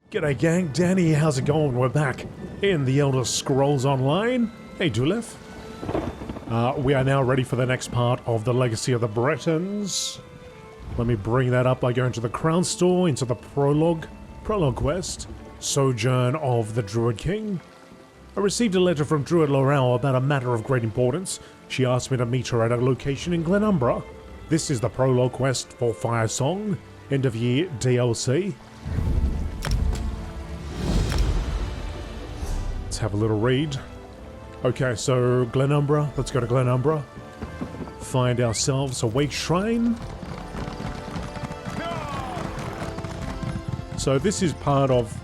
G'day gang, Danny, how's it going? We're back in the Elder Scrolls Online. Hey Dulef. We are now ready for the next part of the Legacy of the Bretons. Let me bring that up by going to the Crown Store, into the Prologue quest, Sojourn of the Druid King. I received a letter from Druid Laurel about a matter of great importance. She asked me to meet her at a location in Glenumbra. This is the Prologue quest for Firesong, end of year DLC. Let's have a little read. Okay, so Glenumbra. Let's go to Glenumbra. Find ourselves a wake shrine. So this is part of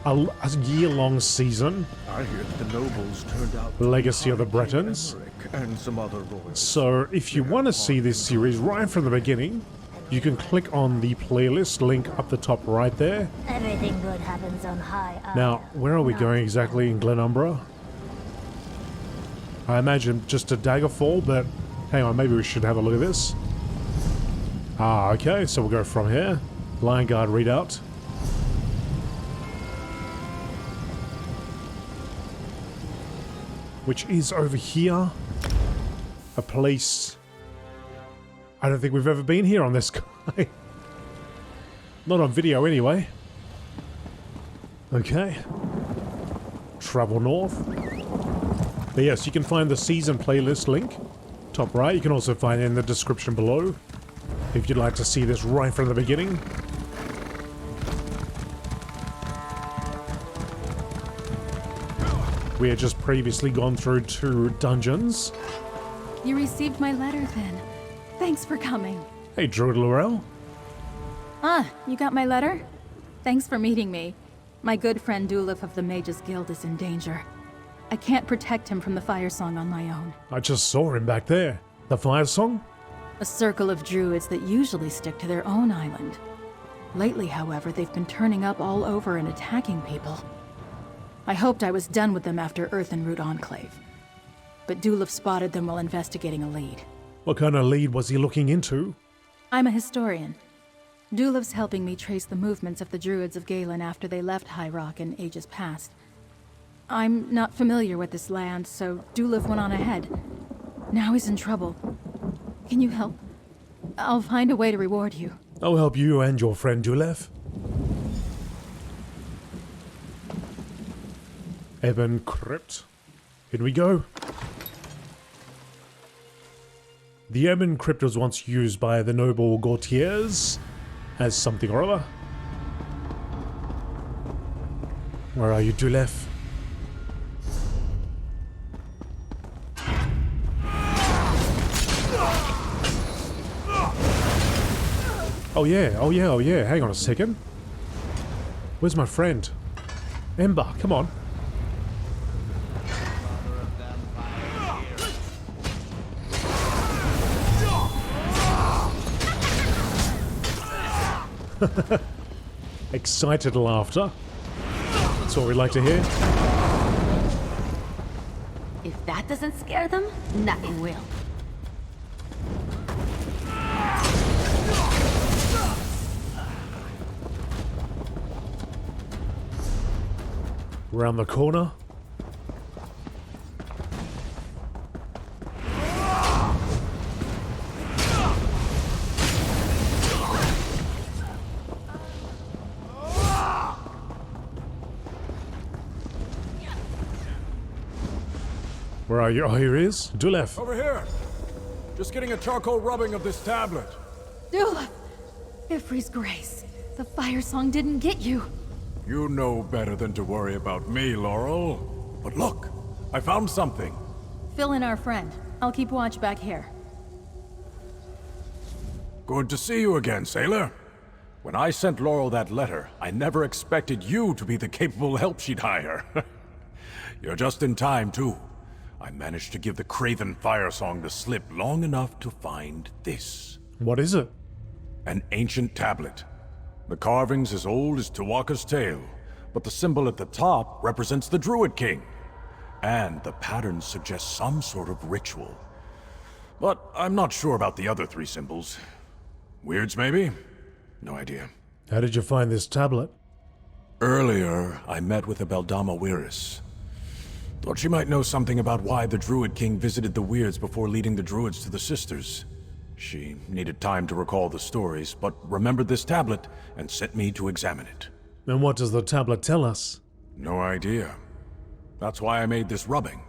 a year-long season. I hear that the nobles turned out Legacy of the Bretons. and some other royals. So if you want to see this series right from the beginning, you can click on the playlist link up the top right there. Everything good happens on high. Now, where are we going exactly in Glenumbra? I imagine just to Daggerfall, but hang on, maybe we should have a look at this. Ah, okay, so we'll go from here. Lion Guard readout. Which is over here. A place... I don't think we've ever been here on this guy. Not on video anyway. Okay. Travel north. But yes, you can find the season playlist link. Top right. You can also find it in the description below. If you'd like to see this right from the beginning. We had just previously gone through 2 dungeons. You received my letter then. Thanks for coming. Hey, Druid Laurel. Ah, you got my letter? Thanks for meeting me. My good friend Dulef of the Mages Guild is in danger. I can't protect him from the Firesong on my own. I just saw him back there. The Firesong? A circle of druids that usually stick to their own island. Lately, however, they've been turning up all over and attacking people. I hoped I was done with them after Earthenroot Enclave. But Dulef spotted them while investigating a lead. What kind of lead was he looking into? I'm a historian. Dulef's helping me trace the movements of the druids of Galen after they left High Rock in ages past. I'm not familiar with this land, so Dulef went on ahead. Now he's in trouble. Can you help? I'll find a way to reward you. I'll help you and your friend Dulef. Ebon Crypt. Here we go. The Ebon Crypt was once used by the noble Gautiers as something or other. Where are you, Dulef? Oh yeah, hang on a second. Where's my friend? Ember, come on. Excited laughter. That's what we like to hear. If that doesn't scare them, nothing will. Around the corner. Where are you? Oh, here he is. Dulef. Over here! Just getting a charcoal rubbing of this tablet. Dulef! Ifri's grace. The Firesong didn't get you. You know better than to worry about me, Laurel. But look, I found something. Fill in our friend. I'll keep watch back here. Good to see you again, sailor. When I sent Laurel that letter, I never expected you to be the capable help she'd hire. You're just in time, too. I managed to give the craven Firesong the slip long enough to find this. What is it? An ancient tablet. The carving's as old as Tawaka's tail, but the symbol at the top represents the Druid King. And the pattern suggests some sort of ritual. But I'm not sure about the other 3 symbols. Weirds, maybe? No idea. How did you find this tablet? Earlier, I met with a Beldama Weiris. Thought she might know something about why the Druid King visited the Weirds before leading the Druids to the Sisters. She needed time to recall the stories, but remembered this tablet and sent me to examine it. And what does the tablet tell us? No idea. That's why I made this rubbing.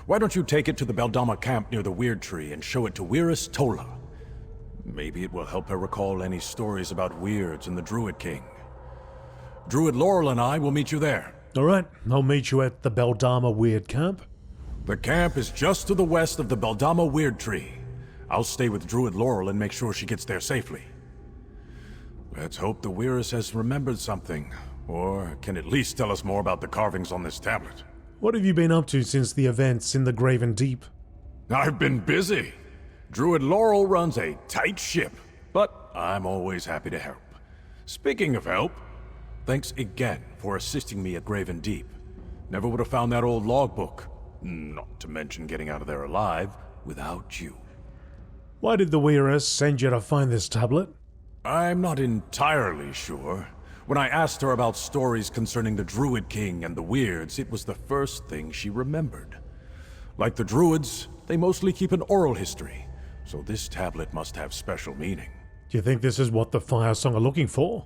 Why don't you take it to the Beldama camp near the Weird Tree and show it to Weiris Tola? Maybe it will help her recall any stories about Weirds and the Druid King. Druid Laurel and I will meet you there. Alright, I'll meet you at the Beldama Weird Camp. The camp is just to the west of the Beldama Weird Tree. I'll stay with Druid Laurel and make sure she gets there safely. Let's hope the Weiris has remembered something, or can at least tell us more about the carvings on this tablet. What have you been up to since the events in the Graven Deep? I've been busy. Druid Laurel runs a tight ship, but I'm always happy to help. Speaking of help, thanks again for assisting me at Graven Deep. Never would have found that old logbook, not to mention getting out of there alive, without you. Why did the Weiris send you to find this tablet? I'm not entirely sure. When I asked her about stories concerning the Druid King and the Weirds, it was the first thing she remembered. Like the Druids, they mostly keep an oral history, so this tablet must have special meaning. Do you think this is what the Firesong are looking for?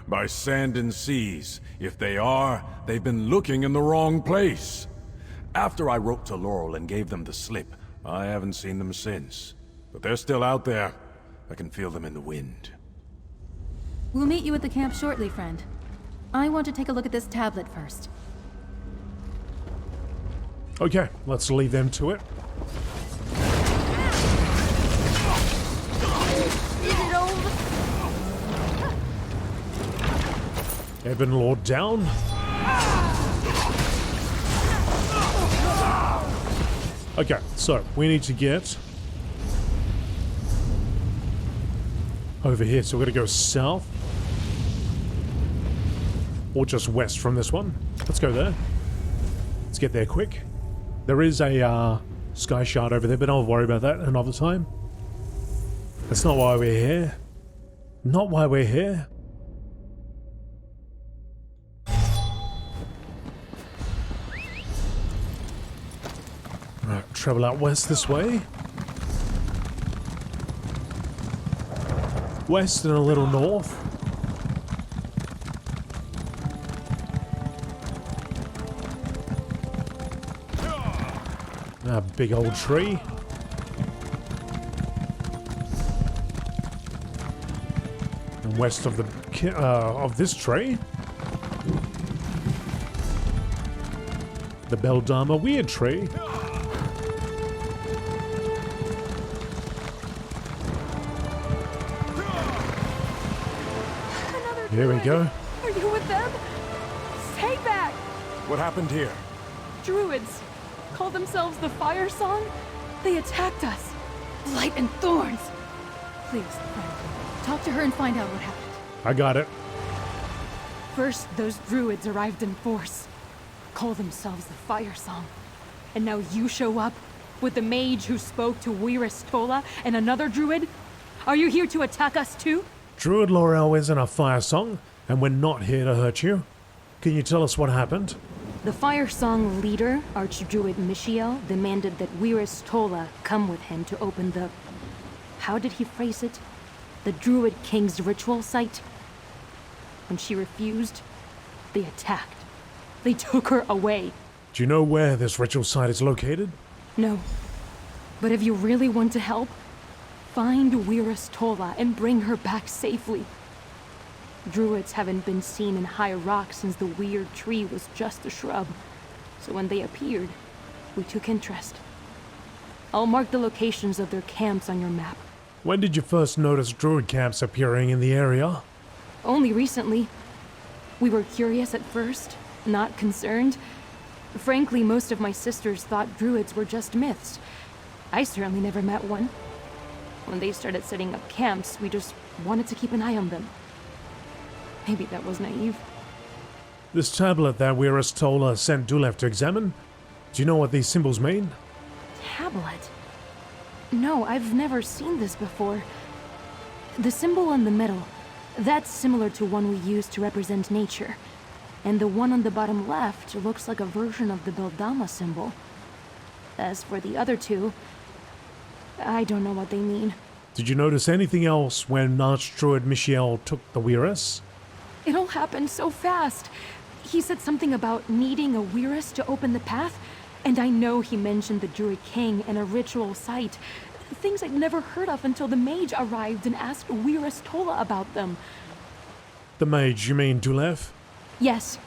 By sand and seas. If they are, they've been looking in the wrong place. After I wrote to Laurel and gave them the slip, I haven't seen them since. But they're still out there. I can feel them in the wind. We'll meet you at the camp shortly, friend. I want to take a look at this tablet first. Okay, let's leave them to it. Ebon Lord down. Okay, so we need to get over here, so we're gonna go south or just west from this one. Let's go there. Let's get there quick. There is a sky shard over there, but I'll worry about that another time. That's not why we're here. Not why we're here. Alright, travel out west this way. West and a little north. A big old tree. And west of this tree, the Beldama Weird Tree. Here we go. Are you with them? Stay back! What happened here? Druids call themselves the Firesong? They attacked us. Blight and thorns. Please, friend, talk to her and find out what happened. I got it. First, those druids arrived in force. Call themselves the Firesong. And now you show up with the mage who spoke to Weiris Tola and another druid? Are you here to attack us too? Druid Laurel isn't a Firesong, and we're not here to hurt you. Can you tell us what happened? The Firesong leader, Archdruid Michiel, demanded that Weiris Tola come with him to open the... How did he phrase it? The Druid King's ritual site? When she refused, they attacked. They took her away. Do you know where this ritual site is located? No. But if you really want to help, find Weiris Tola and bring her back safely. Druids haven't been seen in High Rock since the weird tree was just a shrub. So when they appeared, we took interest. I'll mark the locations of their camps on your map. When did you first notice Druid Camps appearing in the area? Only recently. We were curious at first, not concerned. Frankly, most of my sisters thought Druids were just myths. I certainly never met one. When they started setting up camps, we just wanted to keep an eye on them. Maybe that was naive. This tablet that Weiris Tola sent Dulef to examine? Do you know what these symbols mean? Tablet? No, I've never seen this before. The symbol in the middle, That's similar to one we use to represent nature. And the one on the bottom left looks like a version of the Beldama symbol. As for the other two, I don't know what they mean. Did you notice anything else when Archdruid Michiel took the Weirus? It all happened so fast. He said something about needing a Weirus to open the path, and I know he mentioned the Druid King and a ritual site. Things I'd never heard of until the mage arrived and asked Weirus Tola about them. The mage, you mean Dulev? Yes.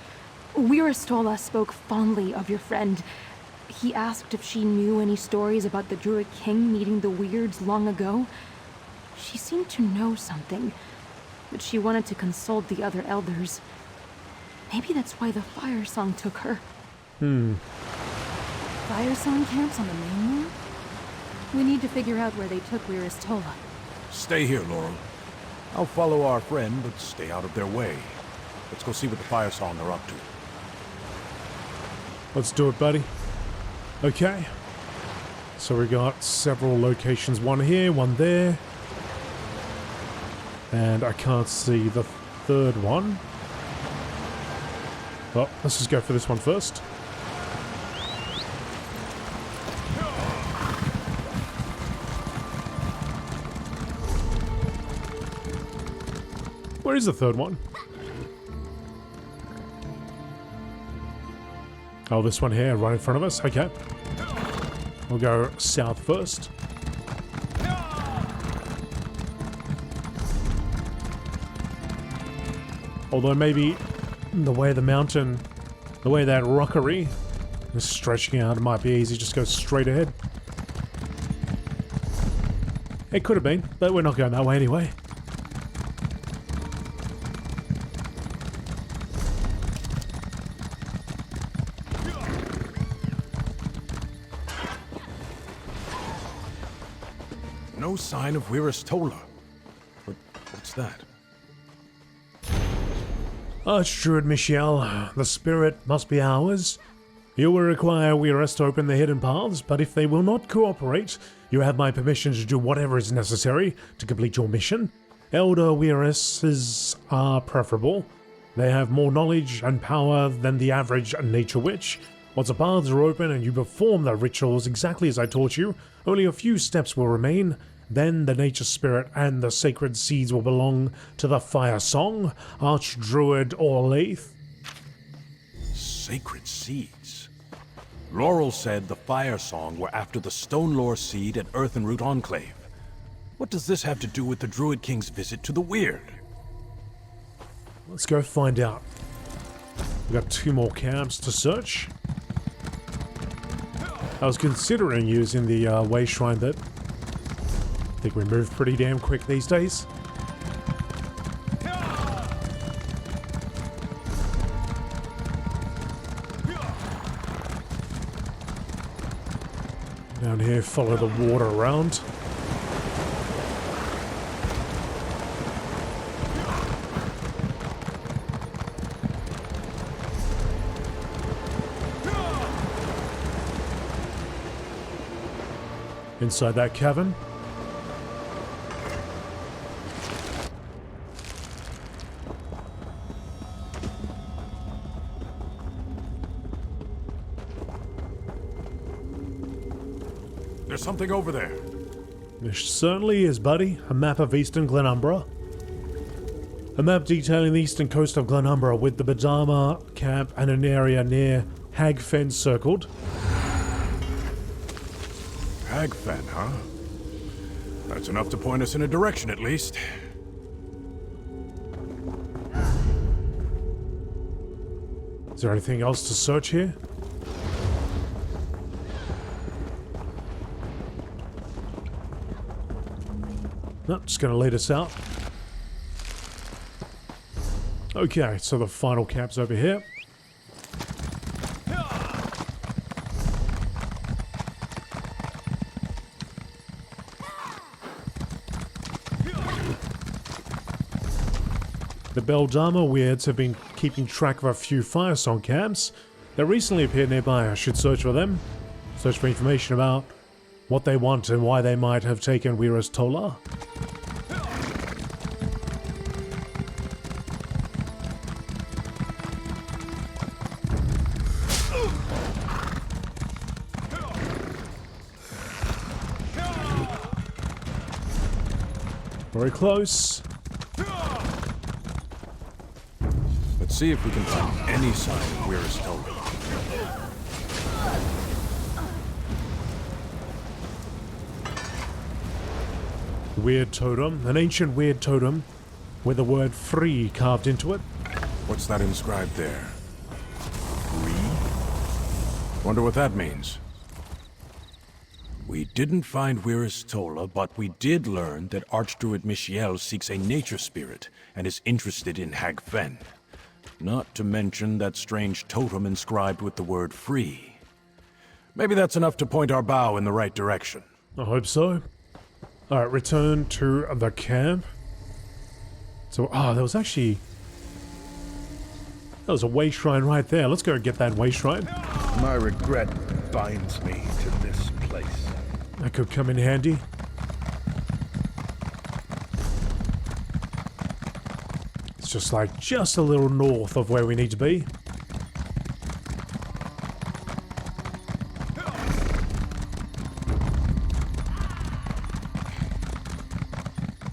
Weirus Tola spoke fondly of your friend. He asked if she knew any stories about the Druid King meeting the Weirds long ago. She seemed to know something, but she wanted to consult the other elders. Maybe that's why the Firesong took her. Firesong camps on the mainland? We need to figure out where they took Weirus Tola. Stay here, Laurel. I'll follow our friend, but stay out of their way. Let's go see what the Firesong are up to. Let's do it, buddy. Okay. So we got several locations. One here, one there. And I can't see the third one. Well, let's just go for this one first. Where is the third one? Oh, this one here, right in front of us? Okay. We'll go south first. Although maybe the way the mountain, the way that rockery is stretching out, it might be easy, just go straight ahead. It could have been, but we're not going that way anyway. No sign of Weirus Tola. What's that? Archdruid Michiel, the spirit must be ours. You will require Weirus to open the hidden paths, but if they will not cooperate, you have my permission to do whatever is necessary to complete your mission. Elder Weiruses are preferable. They have more knowledge and power than the average nature witch. Once the paths are open and you perform the rituals exactly as I taught you, only a few steps will remain. Then the nature spirit and the sacred seeds will belong to the Firesong, Archdruid Orlaith. Sacred seeds? Laurel said the Firesong were after the Stone Lore seed at Earthenroot Enclave. What does this have to do with the Druid King's visit to the Weird? Let's go find out. We've got 2 more camps to search. I was considering using the way shrine, but I think we move pretty damn quick these days. Down here, follow the water around. Inside that cavern. There's something over there. There certainly is, buddy. A map of eastern Glenumbra. A map detailing the eastern coast of Glenumbra with the Bedama camp and an area near Hagfen circled. Hagfen, huh? That's enough to point us in a direction, at least. Is there anything else to search here? Nope, just gonna lead us out. Okay, so the final camp's over here. The Beldama Weirds have been keeping track of a few Firesong camps that recently appeared nearby. I should search for them. Search for information about what they want and why they might have taken Weirus Tola. Very close. Let's see if we can find any sign of Weir's Tola. Weird totem. An ancient weird totem with the word free carved into it. What's that inscribed there? Free? Wonder what that means. We didn't find Weir's Tola, but we did learn that Archdruid Michiel seeks a nature spirit and is interested in Hag Fen. Not to mention that strange totem inscribed with the word free. Maybe that's enough to point our bow in the right direction. I hope so. Alright, return to the camp. So, there was actually... There was a way shrine right there. Let's go get that way shrine. My regret binds me to this place. That could come in handy. It's just like just a little north of where we need to be.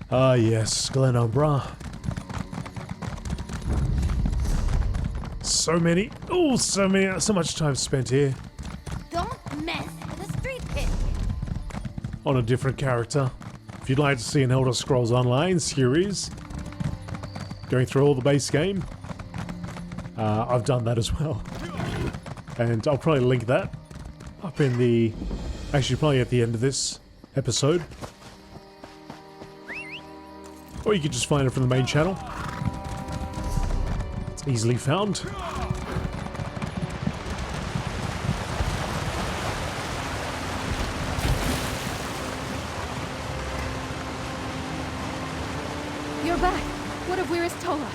Ah yes, Glenumbra. So much time spent here. Don't mess with the street pit. On a different character. If you'd like to see an Elder Scrolls Online series, going through all the base game, I've done that as well. And I'll probably link that up in the... Actually, probably at the end of this episode. Or you could just find it from the main channel. It's easily found. You're back. What of Weir's Tola?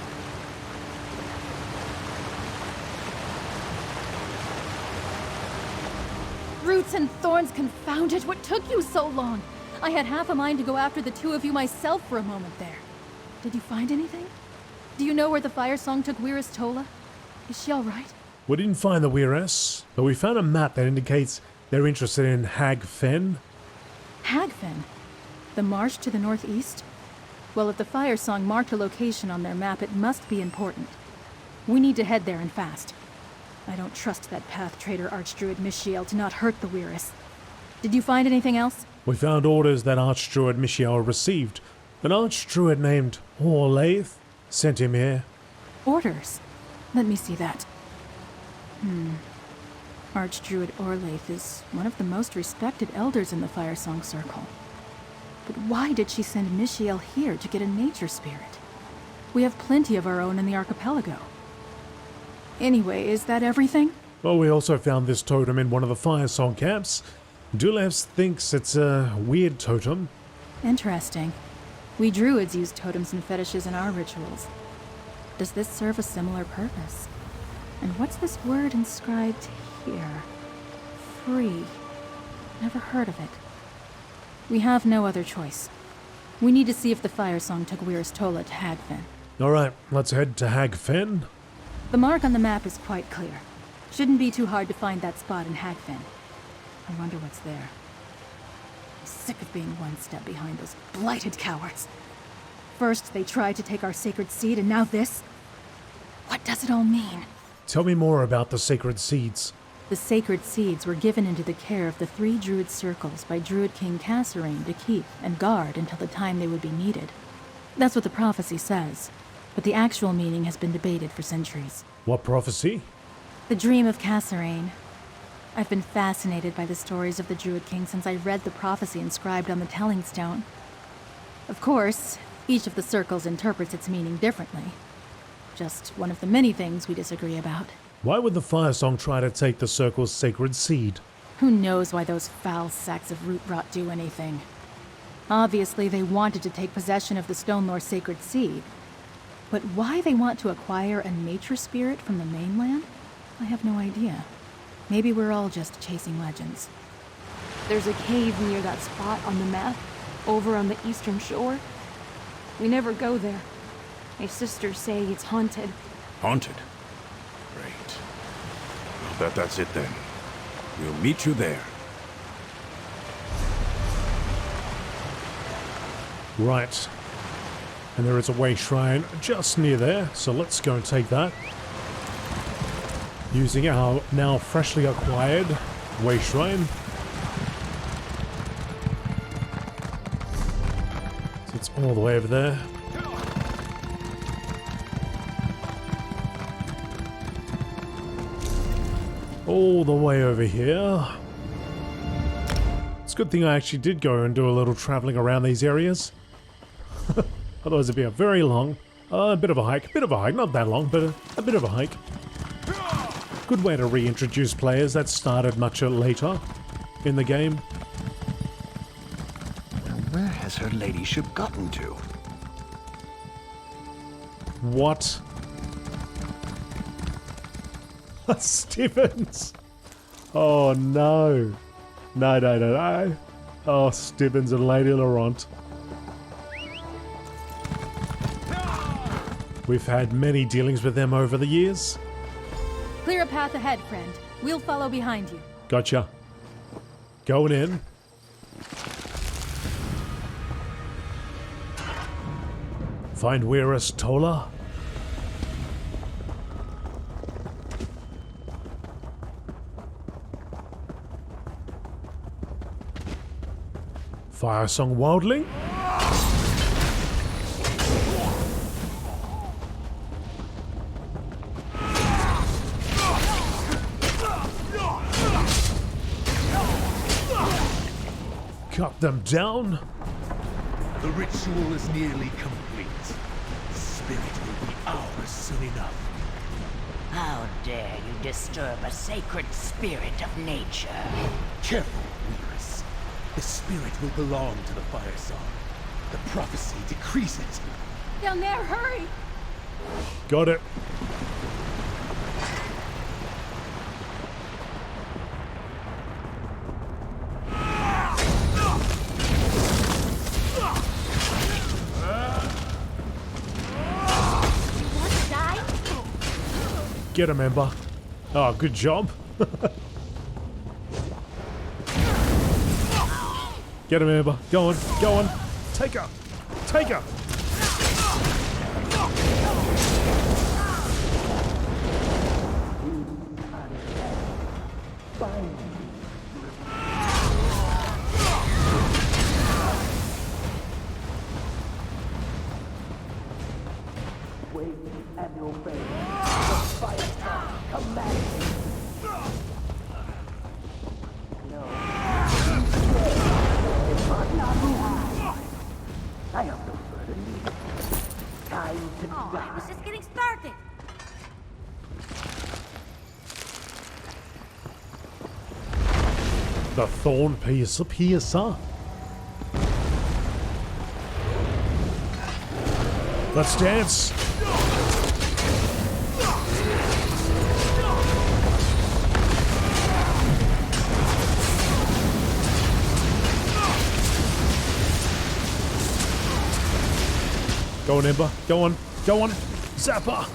Roots and thorns, confound it! What took you so long? I had half a mind to go after the two of you myself for a moment there. Did you find anything? Do you know where the Firesong took Weir's Tola? Is she alright? We didn't find the Weiress, but we found a map that indicates they're interested in Hag Fen. Hag Fen? The marsh to the northeast? Well, if the Firesong marked a location on their map, it must be important. We need to head there and fast. I don't trust that path trader Archdruid Michiel to not hurt the Weiress. Did you find anything else? We found orders that Archdruid Michiel received. An Archdruid named Orlaith sent him here. Orders? Let me see that. Archdruid Orlaith is one of the most respected elders in the Firesong Circle. But why did she send Michiel here to get a nature spirit? We have plenty of our own in the archipelago. Anyway, is that everything? Well, we also found this totem in one of the Firesong camps. Dulevs thinks it's a weird totem. Interesting. We druids use totems and fetishes in our rituals. Does this serve a similar purpose? And what's this word inscribed here? Free. Never heard of it. We have no other choice. We need to see if the Firesong took Weir's Tola to Hag Fen. Alright, let's head to Hag Fen. The mark on the map is quite clear. Shouldn't be too hard to find that spot in Hag Fen. I wonder what's there. I'm sick of being one step behind those blighted cowards. First, they tried to take our sacred seed, and now this? What does it all mean? Tell me more about the sacred seeds. The sacred seeds were given into the care of the 3 Druid circles by Druid King Kasserine to keep and guard until the time they would be needed. That's what the prophecy says, but the actual meaning has been debated for centuries. What prophecy? The dream of Kasserine. I've been fascinated by the stories of the Druid King since I read the prophecy inscribed on the Telling Stone. Of course, each of the circles interprets its meaning differently. Just one of the many things we disagree about. Why would the Firesong try to take the circle's sacred seed? Who knows why those foul sacks of root rot do anything? Obviously, they wanted to take possession of the Stone Lord's sacred seed. But why they want to acquire a nature spirit from the mainland? I have no idea. Maybe we're all just chasing legends. There's a cave near that spot on the map, over on the eastern shore. We never go there. My sisters say it's haunted. Haunted? Great. I'll bet that's it then. We'll meet you there. Right. And there is a way shrine just near there, so let's go and take that. Using our now freshly acquired way shrine. So it's all the way over there. All the way over here. It's a good thing I actually did go and do a little traveling around these areas. Otherwise it'd be a very long, a bit of a hike, not that long, but a bit of a hike. Good way to reintroduce players that started much later in the game. Now, where has her ladyship gotten to? What? Stibbons! Oh no. No. Oh, Stibbons and Lady Laurent. We've had many dealings with them over the years. Clear a path ahead, friend. We'll follow behind you. Gotcha. Going in. Find Weirus Tola. Firesong Wildling. Cut them down. The ritual is nearly complete. The spirit will be ours soon enough. How dare you disturb a sacred spirit of nature? Careful, Weirus. The spirit will belong to the Firesong. The prophecy decrees it. Down there, hurry! Got it. Get him, Ember. Oh, good job. Get him, Ember. Go on. Take her. I was just getting started. The Thorn Piercer. Let's dance. Go on, Ember. Go on. Zapper.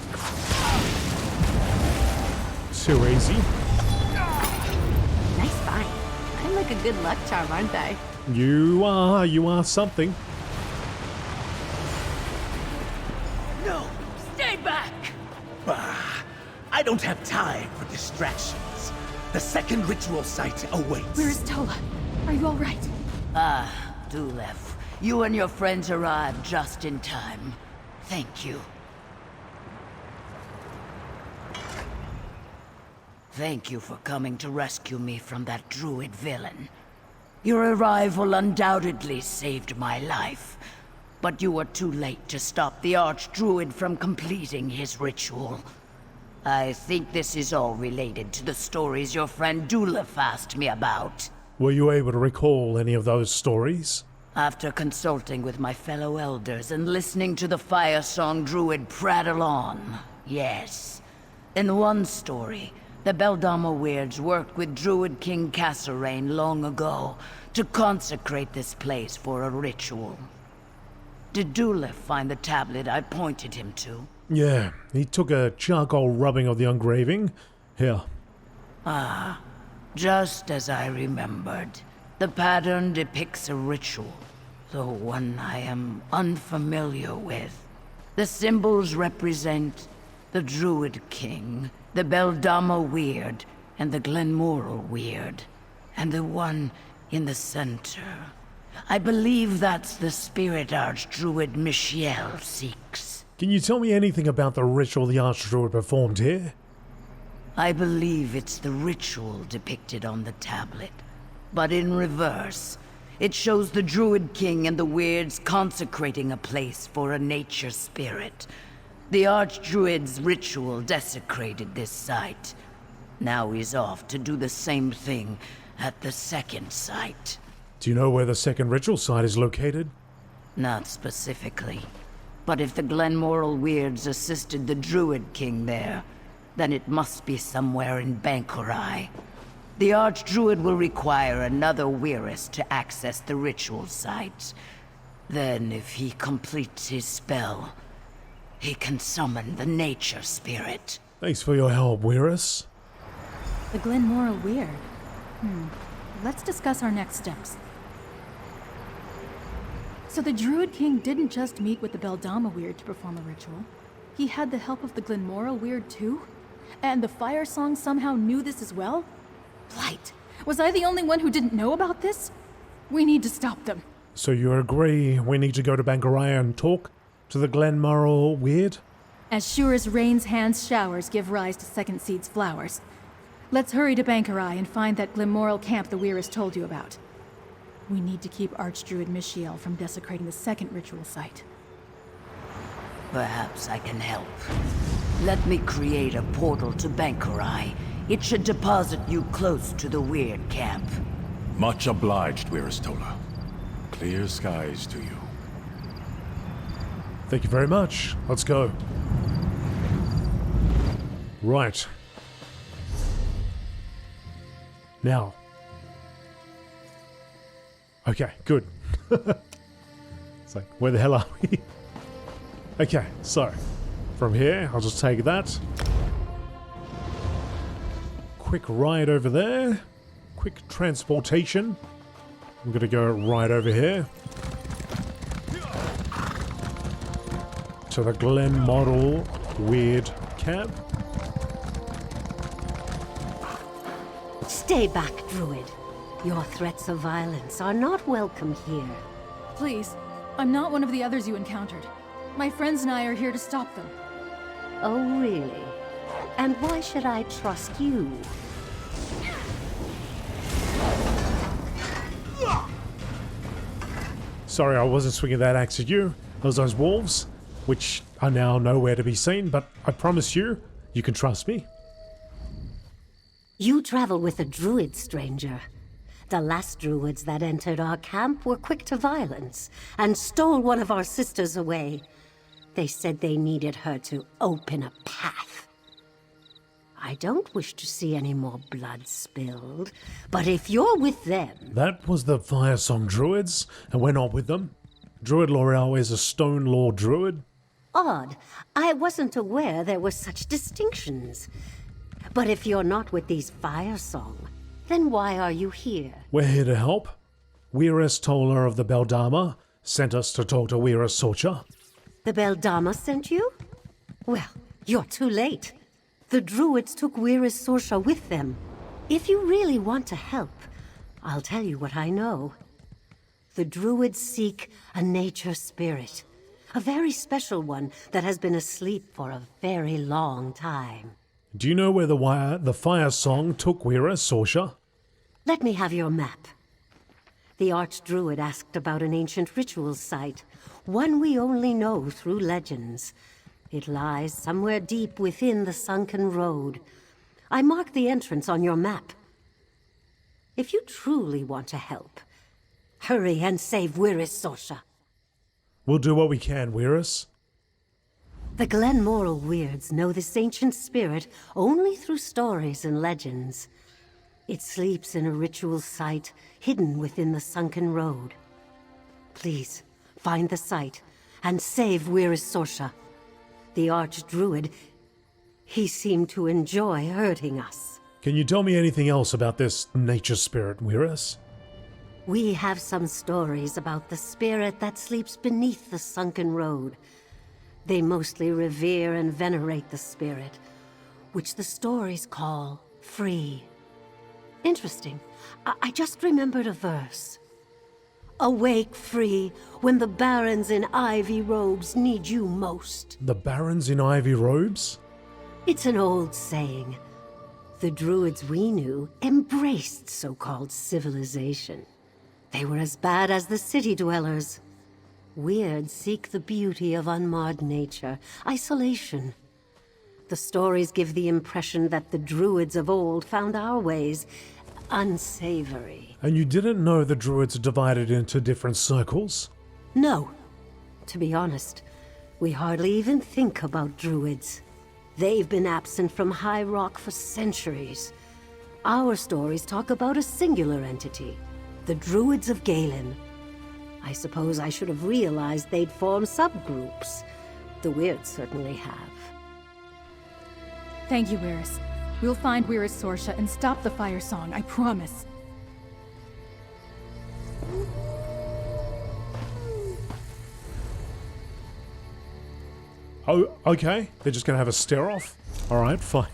Too easy. Nice find. I'm like a good luck charm, aren't I? You are something. No! Stay back! Bah! I don't have time for distractions. The second ritual site awaits. Where is Tola? Are you all right? Dulef, you and your friends arrived just in time. Thank you. Thank you for coming to rescue me from that druid villain. Your arrival undoubtedly saved my life, but you were too late to stop the archdruid from completing his ritual. I think this is all related to the stories your friend Dulef asked me about. Were you able to recall any of those stories? After consulting with my fellow elders and listening to the Firesong druid prattle on, yes. In one story, the Beldama Weirds worked with Druid King Cassarain long ago to consecrate this place for a ritual. Did Dulef find the tablet I pointed him to? Yeah, he took a charcoal rubbing of the engraving. Here. Just as I remembered. The pattern depicts a ritual. The one I am unfamiliar with. The symbols represent the Druid King, the Beldama Weird, and the Glenumbra Weird. And the one in the center. I believe that's the spirit Archdruid Michelle seeks. Can you tell me anything about the ritual the Archdruid performed here? I believe it's the ritual depicted on the tablet. But in reverse, it shows the Druid King and the Weirds consecrating a place for a nature spirit. The Archdruid's ritual desecrated this site. Now he's off to do the same thing at the second site. Do you know where the second ritual site is located? Not specifically. But if the Glenumbra Weirds assisted the Druid King there, then it must be somewhere in Bankurai. The Archdruid will require another Weirus to access the ritual site. Then, if he completes his spell, he can summon the nature spirit. Thanks for your help, Weirus. The Glenumbra Weird. Let's discuss our next steps. So the Druid King didn't just meet with the Beldama Weird to perform a ritual. He had the help of the Glenumbra Weird too? And the Firesong somehow knew this as well? Blight, was I the only one who didn't know about this? We need to stop them. So you agree we need to go to Bankurai and talk to the Glenumbra Weird? As sure as rain's hands showers give rise to second seed's flowers. Let's hurry to Bankurai and find that Glenumbra camp the Weirus told you about. We need to keep Archdruid Michiel from desecrating the second ritual site. Perhaps I can help. Let me create a portal to Bankurai. It should deposit you close to the Weird camp. Much obliged, Wiristola. Clear skies to you. Thank you very much. Let's go. Right. Now. Okay, good. It's like, where the hell are we? Okay, so from here, I'll just take that. Quick ride over there. Quick transportation. I'm gonna go right over here. To the Glenumbra Weird camp. Stay back, Druid. Your threats of violence are not welcome here. Please, I'm not one of the others you encountered. My friends and I are here to stop them. Oh, really? And why should I trust you? Sorry, I wasn't swinging that axe at you. Those wolves, which are now nowhere to be seen, but I promise you, you can trust me. You travel with a druid, stranger. The last druids that entered our camp were quick to violence and stole one of our sisters away. They said they needed her to open a path. I don't wish to see any more blood spilled, but if you're with them... That was the Firesong Druids, and we're not with them. Druid Laurel is a Stone Law Druid. Odd. I wasn't aware there were such distinctions. But if you're not with these Firesong, then why are you here? We're here to help. Weirus Tola of the Beldama sent us to talk to Weirus Socha. The Beldama sent you? Well, you're too late. The Druids took Weirus Sorsha with them. If you really want to help, I'll tell you what I know. The Druids seek a nature spirit. A very special one that has been asleep for a very long time. Do you know where the Firesong took Weirus Sorsha? Let me have your map. The Archdruid asked about an ancient ritual site, one we only know through legends. It lies somewhere deep within the Sunken Road. I marked the entrance on your map. If you truly want to help, hurry and save Weirus Sorsha. We'll do what we can, Weirus. The Glenumbra Weirds know this ancient spirit only through stories and legends. It sleeps in a ritual site hidden within the Sunken Road. Please, find the site and save Weirus Sorsha. The Archdruid, he seemed to enjoy hurting us. Can you tell me anything else about this nature spirit, Weirus? We have some stories about the spirit that sleeps beneath the Sunken Road. They mostly revere and venerate the spirit, which the stories call free. Interesting. I just remembered a verse. Awake free when the barons in ivy robes need you most. The barons in ivy robes? It's an old saying. The druids we knew embraced so-called civilization. They were as bad as the city dwellers. Weirds seek the beauty of unmarred nature, isolation. The stories give the impression that the druids of old found our ways unsavory. And you didn't know the druids are divided into different circles? No. To be honest, we hardly even think about druids. They've been absent from High Rock for centuries. Our stories talk about a singular entity, the Druids of Galen. I suppose I should have realized they'd form subgroups. The Weirds certainly have. Thank you, Wyrus. We'll find Wyrus Sorsha and stop the Firesong, I promise. Oh, okay. They're just gonna have a stare-off? Alright, fine.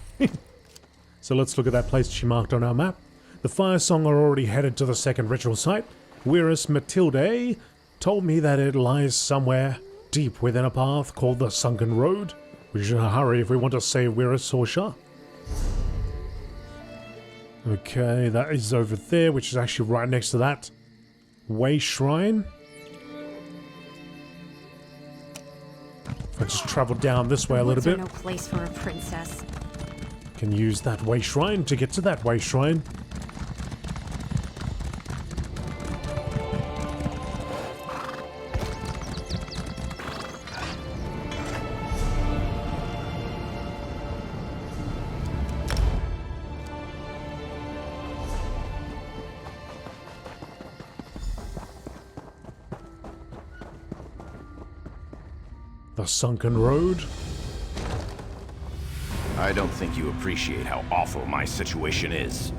So let's look at that place she marked on our map. The Firesong are already headed to the second ritual site. Wyrus Matilde told me that it lies somewhere deep within a path called the Sunken Road. We should hurry if we want to save Wyrus Sorsha. Okay, that is over there, which is actually right next to that Way Shrine. If I just travel down this way a little bit. No place for a princess. Can use that Way Shrine to get to that Way Shrine. The Sunken Road. I don't think you appreciate how awful my situation is.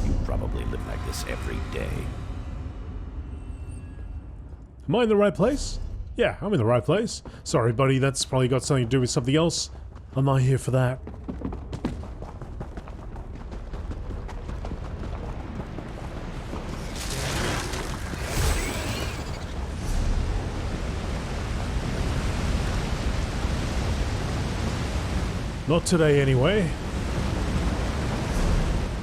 You probably live like this every day. Am I in the right place? Yeah, I'm in the right place. Sorry, buddy, that's probably got something to do with something else. I'm not here for that. Not today, anyway.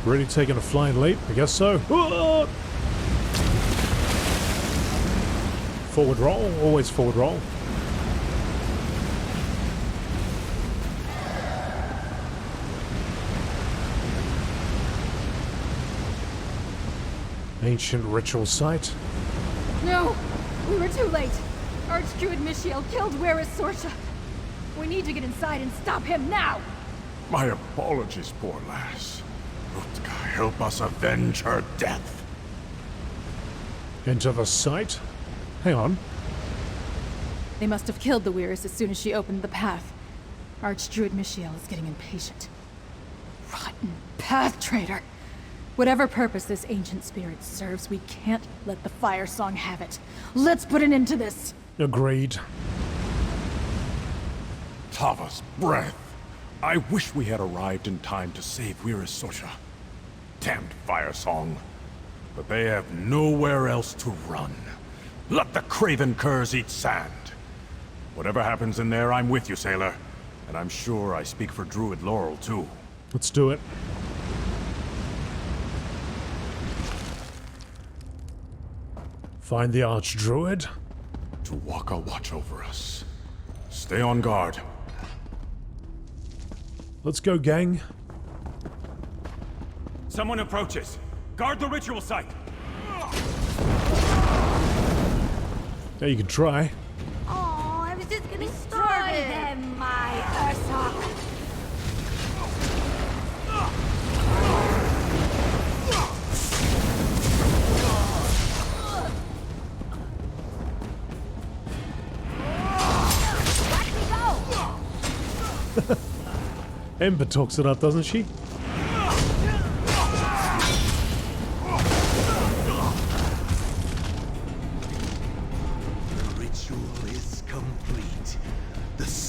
Really taking a flying leap? I guess so. Whoa! Forward roll, always forward roll. Ancient ritual site. No! We were too late! Archdruid Mishael killed Wyrus Sorsha. We need to get inside and stop him now! My apologies, poor lass. Utka, help us avenge her death. Into the site? Hang on. They must have killed the Wyrus as soon as she opened the path. Archdruid Mishael is getting impatient. Rotten path traitor! Whatever purpose this ancient spirit serves, we can't let the Firesong have it. Let's put an end to this! Agreed. Tava's breath. I wish we had arrived in time to save Wyrus Sorsha. Damned Firesong. But they have nowhere else to run. Let the craven curs eat sand. Whatever happens in there, I'm with you, sailor. And I'm sure I speak for Druid Laurel, too. Let's do it. Find the Archdruid. To walk a watch over us. Stay on guard. Let's go, gang. Someone approaches. Guard the ritual site. Yeah, you can try. Oh, I was just getting started. Destroy them, my Ursoc. Ember talks it up, doesn't she?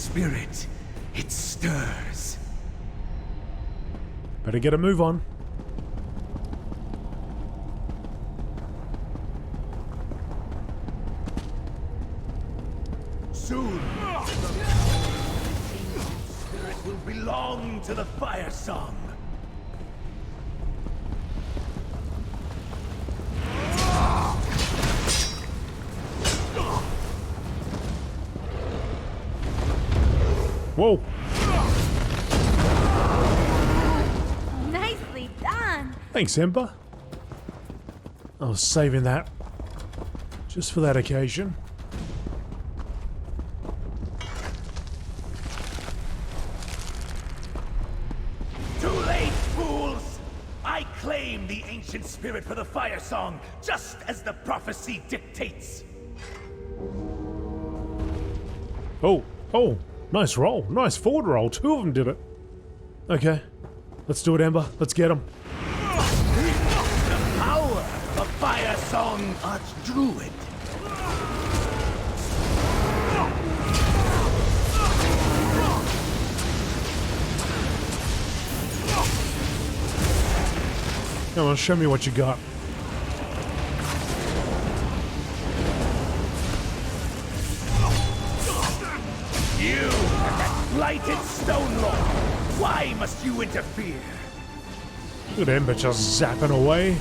spirit. It stirs. Better get a move on. Soon, the spirit will belong to the Firesong. Whoa! Nicely done. Thanks, Ember. I was saving that just for that occasion. Too late, fools! I claim the ancient spirit for the Firesong, just as the prophecy dictates. Oh, nice roll. Nice forward roll. 2 of them did it. Okay, let's do it, Ember. Let's get them. The power of Firesong Archdruid. Come on, show me what you got. You and that blighted Stone Lord. Why must you interfere? Good Ember just zapping away.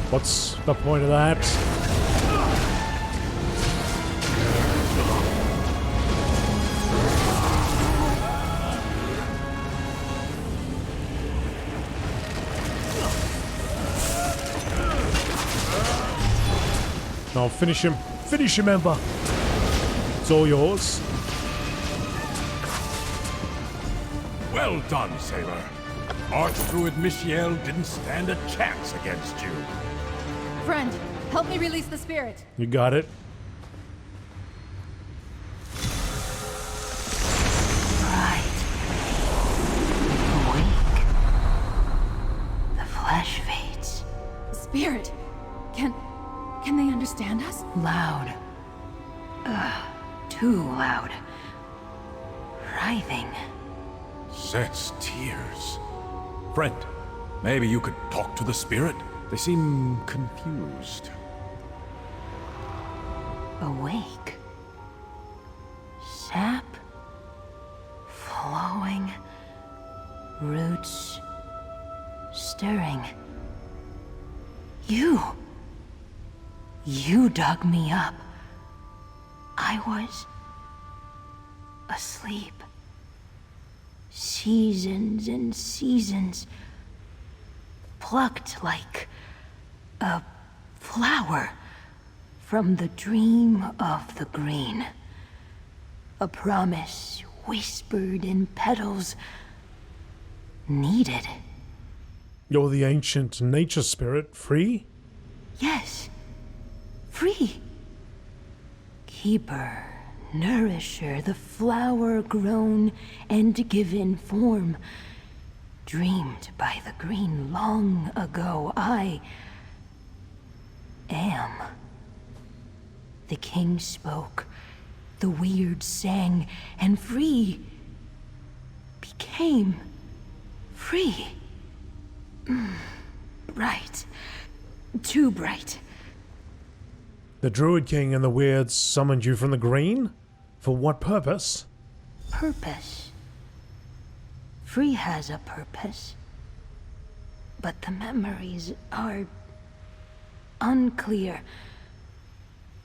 What's the point of that? No, finish him. Finish him, Ember. It's all yours. Well done, sailor. Archdruid Michiel didn't stand a chance against you. Friend, help me release the spirit. You got it. Right. Awake. The flesh fades. Spirit, can they understand us? Loud. Too loud. Writhing. Sense tears. Friend, maybe you could talk to the spirit? They seem confused. Awake. Sap. Flowing. Roots. Stirring. You dug me up. I was asleep. Seasons and seasons. Plucked like a flower from the dream of the green. A promise whispered in petals. Needed. You're the ancient nature spirit, free? Yes. Free. Keeper, nourisher, the flower grown and given form. Dreamed by the green long ago. I am. The king spoke, the weird sang, and free became free. Bright. Too bright. The Druid King and the Weirds summoned you from the green? For what purpose? Purpose. Free has a purpose. But the memories are unclear.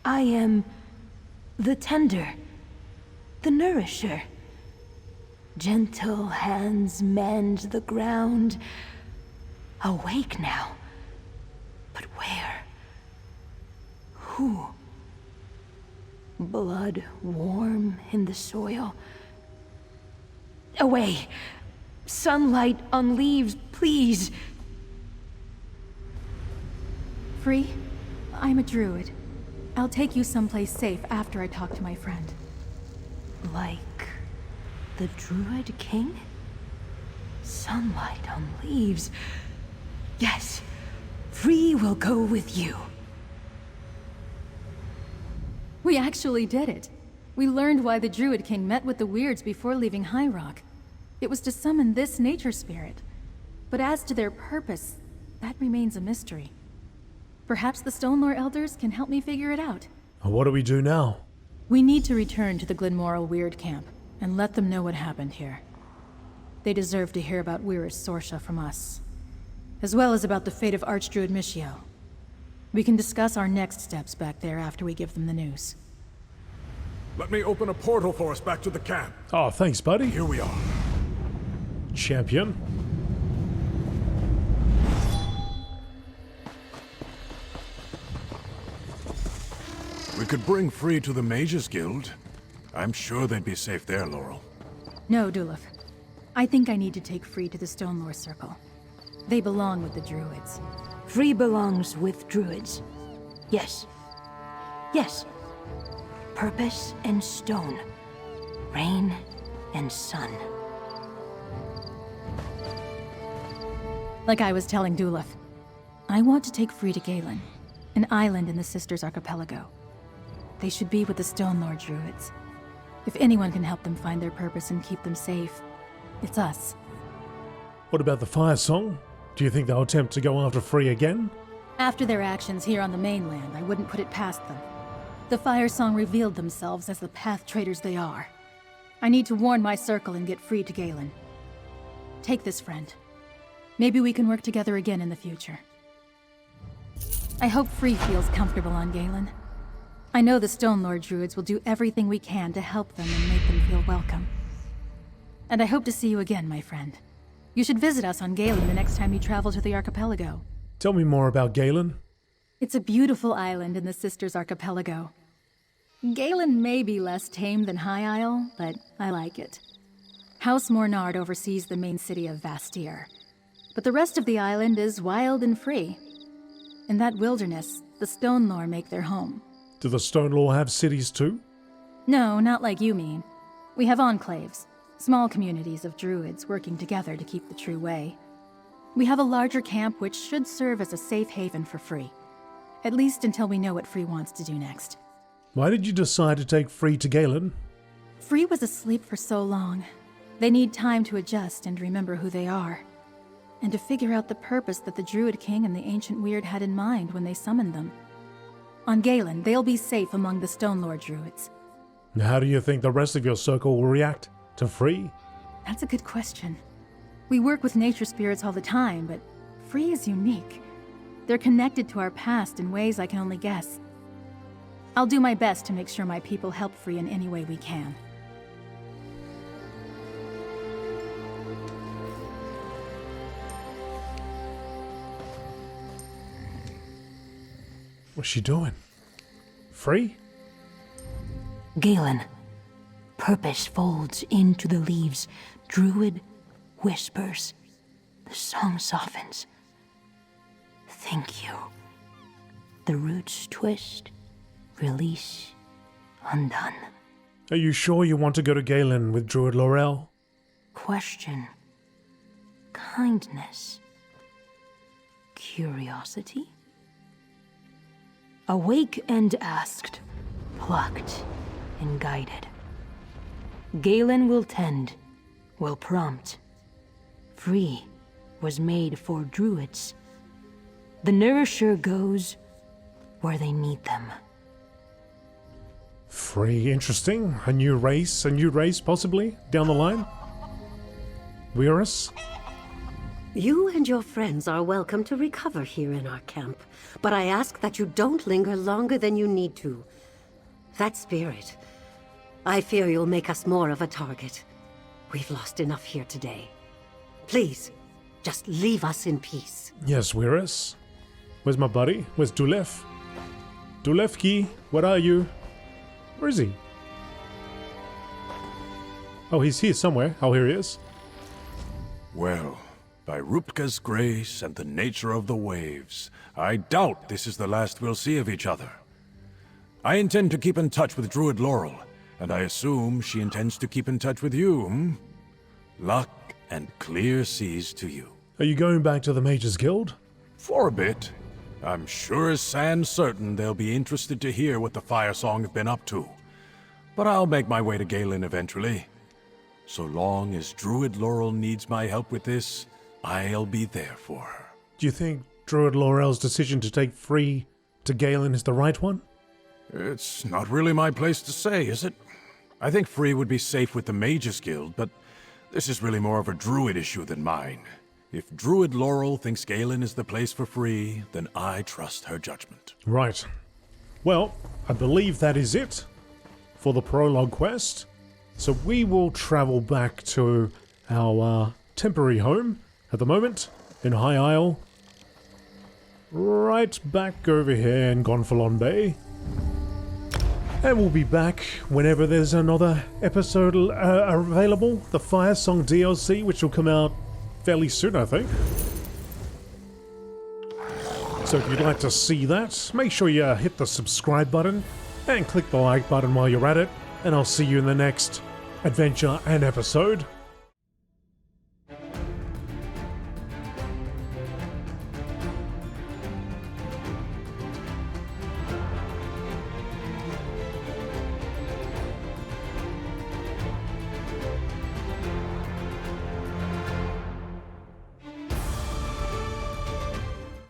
I am the tender, the nourisher. Gentle hands mend the ground. Awake now. But where? Who? Blood warm in the soil. Away! Sunlight on leaves, please! Free, I'm a druid. I'll take you someplace safe after I talk to my friend. Like the Druid King? Sunlight on leaves. Yes, Free will go with you. We actually did it. We learned why the Druid King met with the Weirds before leaving High Rock. It was to summon this nature spirit. But as to their purpose, that remains a mystery. Perhaps the Stonelore Elders can help me figure it out. What do we do now? We need to return to the Glenumbra Weird Camp and let them know what happened here. They deserve to hear about Weir's Sorsha from us, as well as about the fate of Archdruid Michio. We can discuss our next steps back there after we give them the news. Let me open a portal for us back to the camp. Oh, thanks, buddy. Here we are. Champion. We could bring Free to the Mages Guild. I'm sure they'd be safe there, Laurel. No, Dulaf. I think I need to take Free to the Stonelore Circle. They belong with the Druids. Free belongs with Druids. Yes. Yes. Purpose and stone. Rain and sun. Like I was telling Dulaf, I want to take Free to Galen, an island in the Sisters Archipelago. They should be with the Stonelore Druids. If anyone can help them find their purpose and keep them safe, it's us. What about the Firesong? Do you think they'll attempt to go after Free again? After their actions here on the mainland, I wouldn't put it past them. The Firesong revealed themselves as the path traders they are. I need to warn my circle and get Free to Galen. Take this, friend. Maybe we can work together again in the future. I hope Free feels comfortable on Galen. I know the Stonelore Druids will do everything we can to help them and make them feel welcome. And I hope to see you again, my friend. You should visit us on Galen the next time you travel to the archipelago. Tell me more about Galen. It's a beautiful island in the Sisters Archipelago. Galen may be less tame than High Isle, but I like it. House Mornard oversees the main city of Vastir, but the rest of the island is wild and free. In that wilderness, the Stonelore make their home. Do the Stonelore have cities too? No, not like you mean. We have enclaves, small communities of druids working together to keep the true way. We have a larger camp which should serve as a safe haven for Free. At least until we know what Free wants to do next. Why did you decide to take Free to Galen? Free was asleep for so long. They need time to adjust and remember who they are. And to figure out the purpose that the Druid King and the Ancient Weird had in mind when they summoned them. On Galen, they'll be safe among the Stonelore Druids. How do you think the rest of your circle will react to Free? That's a good question. We work with nature spirits all the time, but Free is unique. They're connected to our past in ways I can only guess. I'll do my best to make sure my people help Free in any way we can. What's she doing? Free? Galen. Purpose folds into the leaves. Druid whispers. The song softens. Thank you. The roots twist. Release. Undone. Are you sure you want to go to Galen with Druid Laurel? Question. Kindness. Curiosity. Awake and asked, plucked and guided. Galen will tend, will prompt. Free was made for druids. The nourisher goes where they need them. Free, interesting. A new race possibly, down the line? Weirus? You and your friends are welcome to recover here in our camp, but I ask that you don't linger longer than you need to. That spirit, I fear you'll make us more of a target. We've lost enough here today. Please, just leave us in peace. Yes, Weirus. Where's my buddy? Where's Dulef? Dulefki, where are you? Where is he? Oh, he's here somewhere. Oh, here he is. Well, by Rupka's grace and the nature of the waves, I doubt this is the last we'll see of each other. I intend to keep in touch with Druid Laurel, and I assume she intends to keep in touch with you, hmm? Luck and clear seas to you. Are you going back to the Mages Guild? For a bit. I'm sure as sans certain they'll be interested to hear what the Firesong have been up to. But I'll make my way to Galen eventually. So long as Druid Laurel needs my help with this, I'll be there for her. Do you think Druid Laurel's decision to take Free to Galen is the right one? It's not really my place to say, is it? I think Free would be safe with the Mages Guild, but this is really more of a Druid issue than mine. If Druid Laurel thinks Galen is the place for Free, then I trust her judgment. Right. Well, I believe that is it for the prologue quest. So we will travel back to our temporary home at the moment in High Isle. Right back over here in Gonfalon Bay. And we'll be back whenever there's another episode available. The Firesong DLC, which will come out fairly soon, I think. So if you'd like to see that, make sure you hit the subscribe button and click the like button while you're at it. And I'll see you in the next adventure and episode.